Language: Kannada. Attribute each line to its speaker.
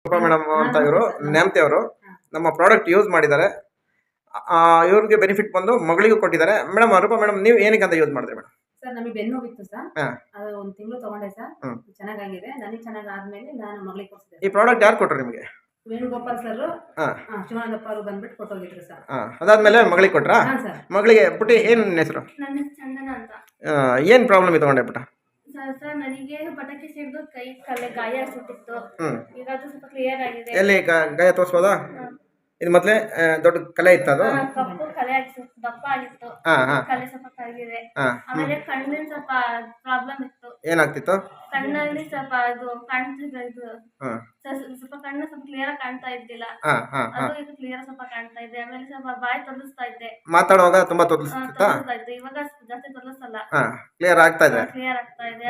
Speaker 1: ರೂಪಾ ಮೇಡಮ್ ಅಂತ ಇವರು
Speaker 2: ನಮಸ್ತೆ ಸರ್.
Speaker 1: ನ್ಯಾಮತಿ ಅವರು
Speaker 2: ಹಾ.
Speaker 1: ನಮ್ಮ ಪ್ರಾಡಕ್ಟ್ ಯೂಸ್ ಮಾಡಿದ್ದಾರೆ. ಇವ್ರಿಗೆ ಬೆನಿಫಿಟ್ ಬಂದು ಮಗಳಿಗೂ ಕೊಟ್ಟಿದ್ದಾರೆ. ಮೇಡಮ್ ರೂಪಾ ಮೇಡಮ್ ನೀವು ಏನಕ್ಕೆ ಅಂತ ಯೂಸ್ ಮಾಡಿದ್ರಿ ಮೇಡಮ್?
Speaker 2: ಸರ್ ನಮಗೆ ಬೆನ್ನು ಹೋಗಿತ್ತು ಸರ್.
Speaker 1: ಹಾ.
Speaker 2: ಅದು ಒಂದು ತಿಂಗಳು ತಗೊಂಡೆ ಸರ್.
Speaker 1: ಹ್ಮ್.
Speaker 2: ಚೆನ್ನಾಗಾಗಿದೆ. ನನಗೆ ಚೆನ್ನಾಗಾದ್ಮೇಲೆ ನಾನು ಮಗಳಿಗೆ ಕೊಡ್ಸಿದೆ.
Speaker 1: ಈ ಪ್ರಾಡಕ್ಟ್ ಯಾರು ಕೊಟ್ಟರು ನಿಮಗೆ?
Speaker 2: ವೇಣುಗೋಪಾಲ್ ಸರ್,
Speaker 1: ಹಾ.
Speaker 2: ಶಿವಾನಂದಪ್ಪ ಅವರು ಬಂದ್ಬಿಟ್ಟು ಕೊಟ್ಟೋಗಿದ್ರು ಸರ್.
Speaker 1: ಅದಾದ್ಮೇಲೆ ಮಗಳಿಗೆ ಕೊಟ್ರಾ?
Speaker 2: ಹಾ ಸರ್.
Speaker 1: ಮಗಳಿಗೆ ಪುಟ್ಟಿ ಏನು ಹೆಸರು?
Speaker 3: ನನ್ನ ಹೆಸರು ಚಂದನ ಅಂತ.
Speaker 1: ಏನು ಪ್ರಾಬ್ಲಮ್ ಇತ್ತು ಪುಟ್ಟ?
Speaker 3: ಸರ್ ನನಗೆ ಪಟಾಕಿ ಸಿಡಿದು ಕೈ ಕಲೆ ಗಾಯ ಸುಟ್ಟಿತ್ತು.
Speaker 1: ಹ್ಮ್.
Speaker 3: ಈಗ ಅದು ಸ್ವಲ್ಪ ಕ್ಲಿಯರ್ ಆಗಿದೆ.
Speaker 1: ಎಲ್ಲಿ ಗಾಯ ತೋರಿಸ್ಬೋದಾ? ಇದು ಮೊದಲೇ ದೊಡ್ಡ ಕಲೆ ಇತ್ತು ಅದು?
Speaker 3: ಕಪ್ಪು ಕಲೆ ಆಗಿತ್ತು, ದಪ್ಪ ಆಗಿತ್ತು.
Speaker 1: ಹಾ ಹಾ
Speaker 3: ಕಲೆ ಸ್ವಲ್ಪ ಕರಗಿದೆ.
Speaker 1: ಹಾ.
Speaker 3: ಆಮೇಲೆ ಕಣ್ಣಿನ ಸ್ವಲ್ಪ ಪ್ರಾಬ್ಲಮ್ ಇತ್ತು.
Speaker 1: ಏನಾಗ್ತಿತ್ತು?
Speaker 3: ಕಣ್ಣಲ್ಲಿ ಸ್ವಲ್ಪ ಅದು ಕಾಣ್ತಿದ್ದು ಇದು
Speaker 1: ಹಾ
Speaker 3: ಸ್ವಲ್ಪ ಕಣ್ಣು ಸ್ವಲ್ಪ ಕ್ಲಿಯರ್ ಆಗಿ ಕಾಣ್ತಾ ಇದ್ದಿಲ್ಲ.
Speaker 1: ಹಾ ಹಾ ಹಾ.
Speaker 3: ಅದು ಈಗ ಕ್ಲಿಯರ್ ಸ್ವಲ್ಪ ಕಾಣ್ತಾ ಇದೆ. ಆಮೇಲೆ ಸ್ವಲ್ಪ ಬಾಯಿ ತೊದಲಿಸ್ತಾ ಇದ್ದೆ.
Speaker 1: ಮಾತಾಡುವಾಗ ತುಂಬಾ ತೊದಲಿಸ್ತಿತ್ತಾ?
Speaker 3: ತೊದಲಿಸ್ತಾ ಇತ್ತು. ಇವಾಗ ಜಾಸ್ತಿ ತೊದಲಿಸಲ್ಲ.
Speaker 1: ಹಾ ಕ್ಲಿಯರ್ ಆಗ್ತಾ ಇದೆ.
Speaker 3: ಕ್ಲಿಯರ್ ಆಗ್ತಾ ಇದೆ.